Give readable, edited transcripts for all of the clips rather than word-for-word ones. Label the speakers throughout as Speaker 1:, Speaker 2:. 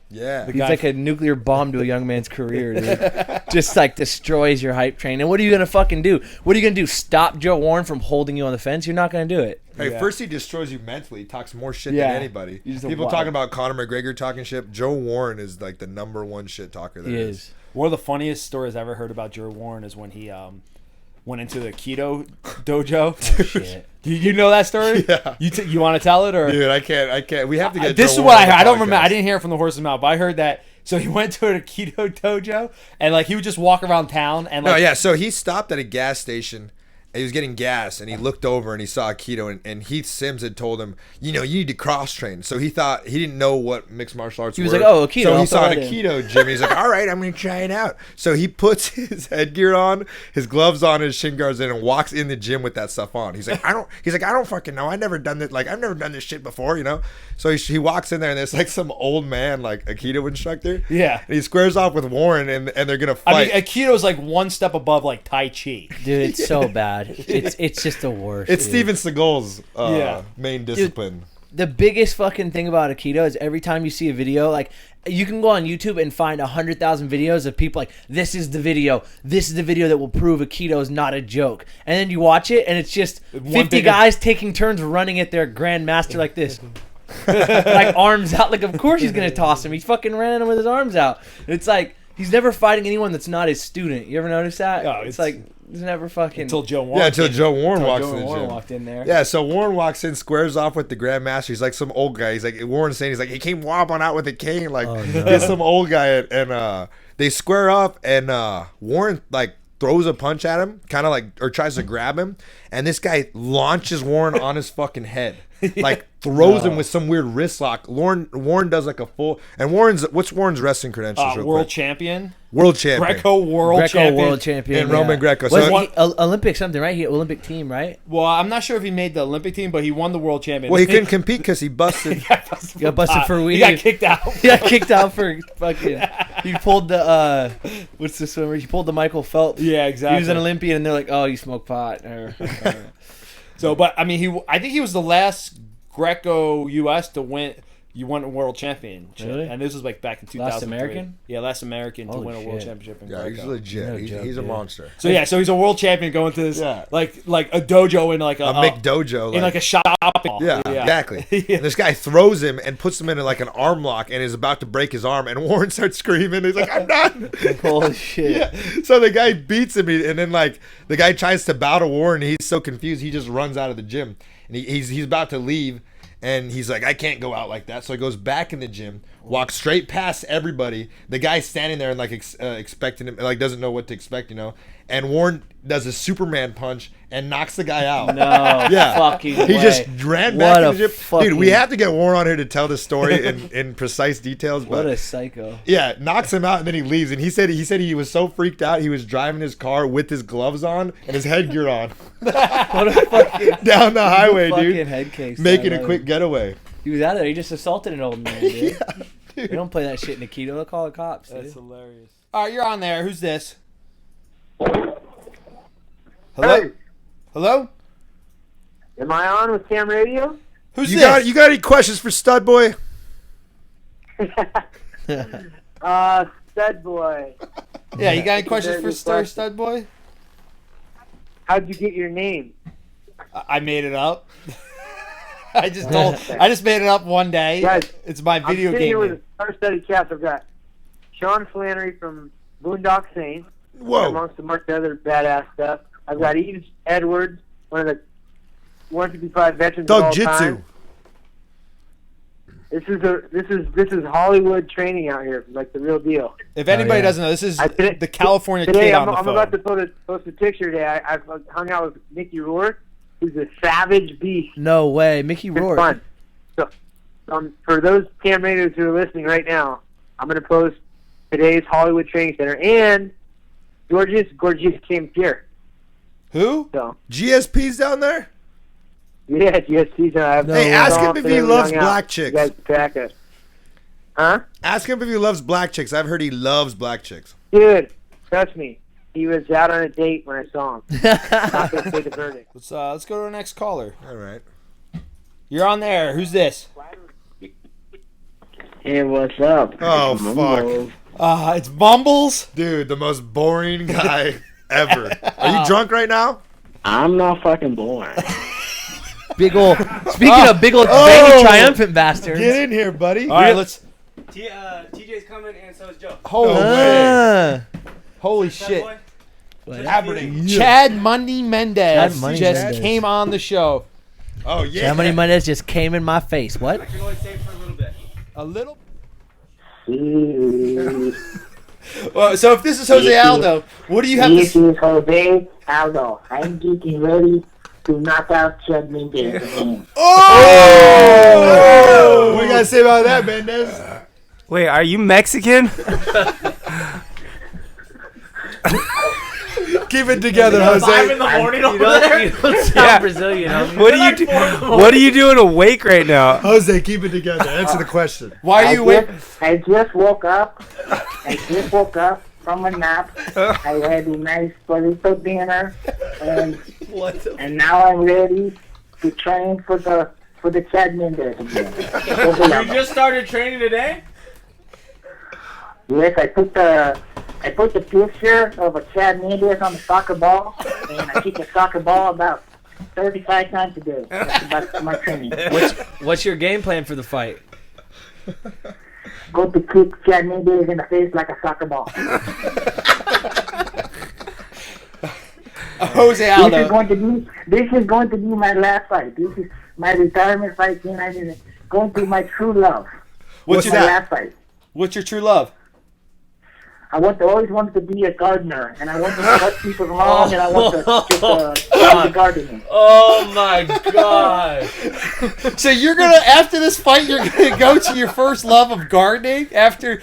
Speaker 1: Yeah.
Speaker 2: He's like a nuclear bomb to a young man's career, dude. Just like destroys your hype train. And what are you gonna fucking do? What are you gonna do? Stop Joe Warren from holding you on the fence? You're not gonna do it.
Speaker 1: Hey, first he destroys you mentally. He talks more shit than anybody. People talking about Conor McGregor talking shit. Joe Warren is like the #1 shit talker there is.
Speaker 3: One of the funniest stories I ever heard about Joe Warren is when he went into the keto dojo.
Speaker 2: Oh, shit.
Speaker 3: You know that story?
Speaker 1: Yeah.
Speaker 3: You want to tell it or?
Speaker 1: Dude, I can't. We have to get.
Speaker 3: This
Speaker 1: Joe
Speaker 3: is what I
Speaker 1: Warren
Speaker 3: heard.
Speaker 1: on
Speaker 3: I
Speaker 1: the
Speaker 3: don't remember.
Speaker 1: podcast.
Speaker 3: I didn't hear it from the horse's mouth, but I heard that. So he went to a keto dojo and like he would just walk around town and like.
Speaker 1: So he stopped at a gas station. He was getting gas and he looked over and he saw a keto and Heath Sims had told him, you need to cross train. So he didn't know what mixed martial arts were.
Speaker 2: He was like, oh, a keto.
Speaker 1: So he saw a keto gym. He's like, all right, I'm going to try it out. So he puts his headgear on, his gloves on, his shin guards in and walks in the gym with that stuff on. He's like, I don't fucking know. I've never done this. Like, I've never done this shit before, So he walks in there and there's like some old man, like a keto instructor.
Speaker 3: Yeah.
Speaker 1: And he squares off with Warren and they're going to fight.
Speaker 3: I mean, a keto is like one step above like Tai Chi.
Speaker 2: Dude, it's so bad. It's just the worst.
Speaker 1: It's
Speaker 2: dude.
Speaker 1: Steven Seagal's main discipline.
Speaker 2: Dude, the biggest fucking thing about Aikido is every time you see a video, like you can go on YouTube and find 100,000 videos of people like, this is the video that will prove Aikido is not a joke. And then you watch it and it's just 50 guys taking turns running at their grandmaster like this. Like arms out. Like, of course he's going to toss him. He's fucking ran him with his arms out. It's like, he's never fighting anyone that's not his student. You ever notice that?
Speaker 3: Oh,
Speaker 2: it's like, he's never fucking...
Speaker 3: Until Joe Warren.
Speaker 1: Yeah, until Joe Warren walks in the
Speaker 2: Warren
Speaker 1: gym.
Speaker 2: walked in there.
Speaker 1: Yeah, so Warren walks in, squares off with the Grandmaster. He's like some old guy. He's like, Warren's saying, he's like, he came wobbling out with a cane. Like, he's some old guy. And they square up, and Warren, like, throws a punch at him, kind of like, or tries to grab him. And this guy launches Warren on his fucking head. Like, throws him with some weird wrist lock. Warren does like a full... And what's Warren's wrestling credentials?
Speaker 3: World champion.
Speaker 1: World champion.
Speaker 3: Greco world champion.
Speaker 1: And Roman Greco.
Speaker 2: So Olympic something, right? He Olympic team, right?
Speaker 3: Well, I'm not sure if he made the Olympic team, but he won the world champion.
Speaker 1: Well, he couldn't compete because he busted.
Speaker 2: He got busted for weed.
Speaker 3: He got kicked out.
Speaker 2: He got kicked out for fucking... He pulled the... what's the swimmer? He pulled the Michael Phelps.
Speaker 3: Yeah, exactly.
Speaker 2: He was an Olympian, and they're like, oh, you smoke pot.
Speaker 3: So, but, I mean, I think he was the last Greco U.S. to win... You won a world championship.
Speaker 2: Really?
Speaker 3: And this was like back in 2003.
Speaker 2: Last American?
Speaker 3: Yeah, last American to
Speaker 2: Holy
Speaker 3: win a world
Speaker 2: shit.
Speaker 3: championship in
Speaker 1: Yeah,
Speaker 3: Greco.
Speaker 1: he's legit.
Speaker 2: No
Speaker 1: he's
Speaker 2: joke,
Speaker 1: he's a
Speaker 2: dude.
Speaker 1: monster.
Speaker 3: So yeah, so he's a world champion going to this like a dojo in like
Speaker 1: A McDojo.
Speaker 3: in like a shop.
Speaker 1: Yeah, exactly. And this guy throws him and puts him in like an arm lock and is about to break his arm. And Warren starts screaming. He's like, I'm done.
Speaker 2: Holy shit.
Speaker 1: Yeah. So the guy beats him. And then like the guy tries to bow to Warren. He's so confused. He just runs out of the gym. And he's about to leave. And he's like, I can't go out like that. So he goes back in the gym, walks straight past everybody. The guy's standing there and like expecting him, like doesn't know what to expect, And Warren does a Superman punch and knocks the guy out.
Speaker 2: No fucking way.
Speaker 1: He just ran back in the gym. Dude, we
Speaker 2: fucking-
Speaker 1: have to get Warren on here to tell the story in precise details.
Speaker 2: What
Speaker 1: But
Speaker 2: a psycho.
Speaker 1: yeah, knocks him out and then he leaves. And he said he was so freaked out he was driving his car with his gloves on and his headgear on
Speaker 2: What a fucking...
Speaker 1: down the highway,
Speaker 2: fucking
Speaker 1: dude,
Speaker 2: head case.
Speaker 1: making a quick getaway.
Speaker 2: He was out of there. He just assaulted an old man, dude. They don't play that shit in Aikido. They'll call the cops.
Speaker 3: That's
Speaker 2: Dude.
Speaker 3: hilarious. All right, you're on there. Who's this? Hello?
Speaker 4: Hey,
Speaker 3: Hello?
Speaker 4: am I on with Cam Radio?
Speaker 3: Who's
Speaker 1: You
Speaker 3: this?
Speaker 1: got any questions for Studboy?
Speaker 4: Studboy.
Speaker 3: Yeah, you got any questions for
Speaker 4: Very good question.
Speaker 3: Stud Boy?
Speaker 4: How'd you get your name?
Speaker 3: I made it up. I just made it up one day.
Speaker 4: Guys,
Speaker 3: It's my video
Speaker 4: I'm sitting
Speaker 3: game
Speaker 4: here with
Speaker 3: name.
Speaker 4: a star-studded cast. I've got Sean Flannery from Boondock Saints,
Speaker 1: Whoa.
Speaker 4: amongst a bunch of other badass stuff. I've got Eves Edwards, one of the 155 veterans of all
Speaker 1: Dog
Speaker 4: time.
Speaker 1: Jitsu.
Speaker 4: This is Hollywood training out here, like the real deal.
Speaker 3: If anybody doesn't know, this is the California
Speaker 4: Today,
Speaker 3: kid on
Speaker 4: I'm
Speaker 3: the phone.
Speaker 4: about to post a picture today. I've hung out with Mickey Rourke, who's a savage beast.
Speaker 2: No way. Mickey
Speaker 4: It's
Speaker 2: Rourke.
Speaker 4: fun. So, for those Cam Radios who are listening right now, I'm going to post today's Hollywood Training Center and Gorgeous St. Pierre.
Speaker 3: Who?
Speaker 4: So,
Speaker 1: GSP's down there?
Speaker 4: yes, he's
Speaker 1: Hey, ask him if he loves black chicks.
Speaker 4: You guys back us. Huh?
Speaker 1: Ask him if he loves black chicks. I've heard he loves black chicks.
Speaker 4: Dude, trust me. He was out on a date when I saw him. Not going to say the verdict.
Speaker 3: Let's go to our next caller.
Speaker 1: All right.
Speaker 3: You're on there. Who's this?
Speaker 5: Hey, what's up?
Speaker 1: Oh,
Speaker 5: It's
Speaker 1: fuck.
Speaker 5: Mumbles.
Speaker 3: It's Mumbles.
Speaker 1: Dude, the most boring guy ever. Are you drunk right now?
Speaker 5: I'm not fucking boring.
Speaker 2: Big ol'. Speaking of big ol' veiny triumphant bastards.
Speaker 1: Get in here, buddy.
Speaker 3: All right, let's.
Speaker 6: TJ's coming, and so is Joe.
Speaker 3: Holy, holy shit!
Speaker 2: What?
Speaker 3: Chad Money Mendes
Speaker 2: Chad Money
Speaker 3: just
Speaker 2: Mendes.
Speaker 3: came on the show.
Speaker 1: Oh, yeah.
Speaker 2: Chad Money Mendes just came in my face. What?
Speaker 6: I can only stay for a little bit.
Speaker 3: A little.
Speaker 5: This
Speaker 3: Well, so if this is Jose Aldo, what do you have to?
Speaker 5: is Jose Aldo. I'm getting ready to knock out Chad Mendes again.
Speaker 1: Oh! What do you got to say about that, Mendes?
Speaker 6: Wait, are you Mexican?
Speaker 1: Keep it together, Jose.
Speaker 2: You don't sound Brazilian, homie.
Speaker 6: What are you doing awake right now?
Speaker 1: Jose, keep it together. Answer the question.
Speaker 3: Why are you waiting?
Speaker 5: I just woke up. From a nap. I had a nice burrito dinner, and now I'm ready to train for the Chad Mendes again.
Speaker 6: You just started training today?
Speaker 5: Yes, I put the picture of a Chad Mendes on the soccer ball, and I kick a soccer ball about 35 times a day. That's about my training.
Speaker 2: What's your game plan for the fight?
Speaker 5: Go to kick Chad Mendes in the face like a soccer ball.
Speaker 3: Jose
Speaker 5: This
Speaker 3: Aldo.
Speaker 5: is going to be my last fight. This is my retirement fight. Then I'm going to my true love.
Speaker 3: What's
Speaker 5: my
Speaker 3: that?
Speaker 5: last fight.
Speaker 3: What's your true love?
Speaker 5: I always wanted to be a gardener, and I want to cut people's lawn, and I want to just the gardening.
Speaker 2: Oh my god!
Speaker 3: So you're gonna after this fight, you're gonna go to your first love of gardening after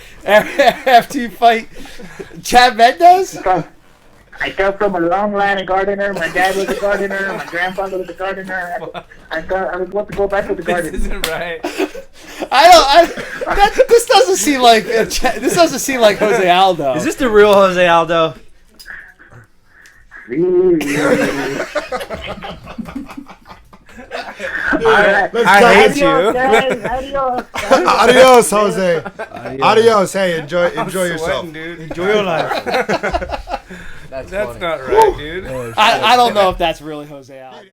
Speaker 3: you fight Chad Mendes?
Speaker 5: I come from a long line of gardener. My dad was a gardener. My grandfather was a gardener. I want to go back to the garden.
Speaker 6: This isn't right.
Speaker 3: This doesn't seem like Jose Aldo.
Speaker 2: Is this the real Jose Aldo?
Speaker 6: I hate you.
Speaker 5: Adios.
Speaker 1: Adios, Jose. Adios. Hey, enjoy yourself.
Speaker 6: Dude.
Speaker 2: Enjoy your life.
Speaker 6: That's not right, dude.
Speaker 3: I don't know if that's really Jose Aldo.